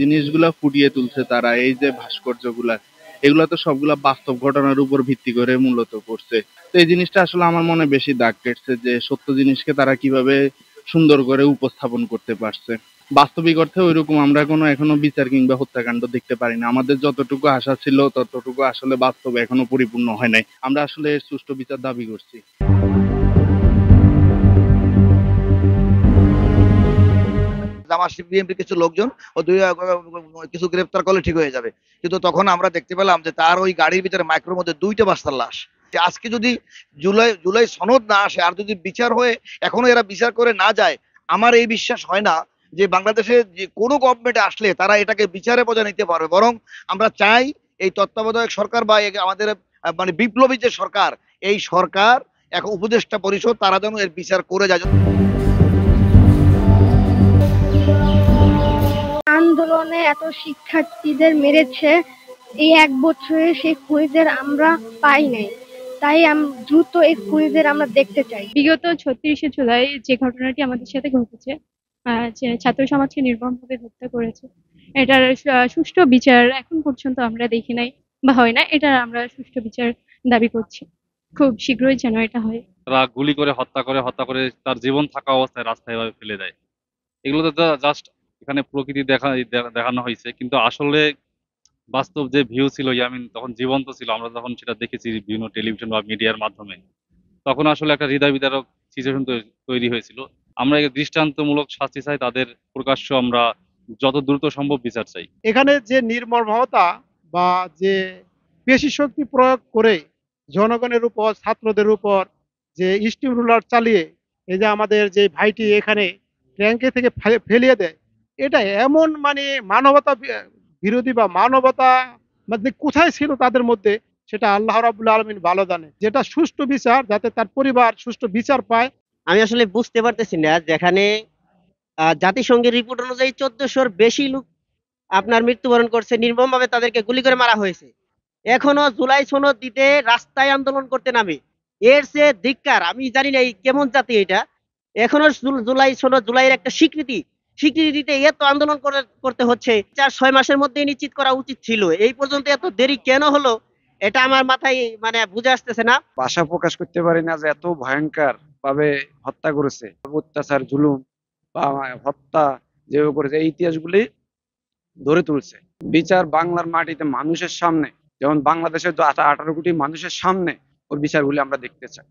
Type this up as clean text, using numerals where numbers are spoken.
জিনিসগুলা ফুটিয়ে তুলছে তারা, এই যে ভাস্কর্যগুলা, এগুলা তো সবগুলা বাস্তব ঘটনার উপর ভিত্তি করে মূলত করছে। তো এই জিনিসটা আসলে আমার মনে বেশি দাগ কেটেছে, যে সত্য জিনিসকে তারা কিভাবে সুন্দর করে উপস্থাপন করতে পারছে। বাস্তবিক অর্থে ওইরকম আমরা কোনো এখনো বিচার কিংবা হত্যাকাণ্ড দেখতে পারি না। আমাদের যতটুকু আশা ছিল ততটুকু আসলে বাস্তবে এখনো পরিপূর্ণ হয় নাই। আমরা আসলে এর সুষ্ঠু বিচার দাবি করছি। জামাত বিএনপির কিছু লোকজন ও দুই কিছু গ্রেপ্তার করলে ঠিক হয়ে যাবে, কিন্তু তখন আমরা দেখতে পেলাম যে তার ওই গাড়ির ভিতরে মাইক্রোর মধ্যে 2টা বাচ্চার লাশ। যে আজকে যদি জুলাই জুলাই সনদ না আসে আর যদি বিচার হয়ে এখনো এরা বিচার করে না যায়, আমার এই বিশ্বাস হয় না যে বাংলাদেশে যে কোনো গভর্নমেন্টে আসলে তারা এটাকে বিচারে বোঝা নিতে পারবে। বরং আমরা চাই এই তত্ত্বাবধায়ক সরকার বা আমাদের মানে বিপ্লবী যে সরকার, এই সরকার এখন উপদেষ্টা পরিষদ তারা যেন এর বিচার করে যায়। আন্দোলনে এত শিক্ষার্থীদের মেরেছে, এই 1 বছরে সেই খুনিদের আমরা পাই নাই। তাই দ্রুত এই খুনিদের আমরা দেখতে চাই। বিগত 36শে জুলাই যে ঘটনাটি আমাদের সাথে ঘটেছে, যে ছাত্র সমাজকে নির্মমভাবে হত্যা করেছে, এটার সুষ্ঠু বিচার এখন পর্যন্ত আমরা দেখি নাই বা হয় না। এটা আমরা সুষ্ঠু বিচার দাবি করছি, খুব শীঘ্রই যেন এটা হয়। তারা গুলি করে হত্যা করে তার জীবন থাকা অবস্থায় রাস্তায় এভাবে ফেলে দেয়। এগুলো তো জাস্ট এখানে প্রকৃতি দেখানো হয়েছে, কিন্তু আসলে বাস্তব যে ভিউ ছিল ইয়ামিন তখন জীবন্ত ছিল, আমরা তখন সেটা দেখেছি বিভিন্ন টেলিভিশন বা মিডিয়ার মাধ্যমে। তখন আসলে একটা হৃদয় বিদারক সিচুয়েশন তৈরি হয়েছিল। আমরা এই দৃষ্টান্তমূলক শাস্তি চাই, তাদের প্রকাশ্য আমরা যত দ্রুত সম্ভব বিচার চাই। এখানে যে নির্মমতা বা যে পেশি শক্তি প্রয়োগ করে জনগণের উপর, ছাত্রদের উপর যে স্টিম রুলার চালিয়ে এই যে আমাদের যে ভাইটি এখানে ট্যাঙ্কে থেকে ফেলিয়ে দেয়, এটা এমন মানে মানবতা বিরোধী বা মানবতা মানে কোথায় ছিল তাদের মধ্যে, সেটা আল্লাহ রাব্বুল আলামিন ভালো জানে। যেটা সুষ্ঠু বিচার, যাতে তার পরিবার সুষ্ঠু বিচার পায়। আমি আসলে বুঝতে পারতেছি না, যেখানে জাতিসংঘের রিপোর্ট অনুযায়ী 1400-র বেশি লোক আপনার মৃত্যুবরণ করছে, নির্মমভাবে তাদেরকে গুলি করে মারা হয়েছে। এখনো জুলাই সনদ দিতে রাস্তায় আন্দোলন করতে নামে, এর চেয়ে ধিক্কার। আমি জানি না এই কেমন জাতি এটা। এখনো জুলাই সনদ, জুলাইয়ের একটা স্বীকৃতি দিতে এত আন্দোলন করতে হচ্ছে। 4-6 মাসের মধ্যে নিশ্চিত করা উচিত ছিল, এই পর্যন্ত এত দেরি কেন হলো এটা আমার মাথায় মানে বুঝে আসতেছে না। ভাষা প্রকাশ করতে পারি না যে এত ভয়ঙ্কর ভাবে হত্যা করেছে, অত্যাচার জুলুম বা হত্যা যেভাবে করেছে, এই ইতিহাসগুলি ধরে তুলছে। বিচার বাংলার মাটিতে মানুষের সামনে, যেমন বাংলাদেশের 18 কোটি মানুষের সামনে ওর বিচারগুলি আমরা দেখতে চাই।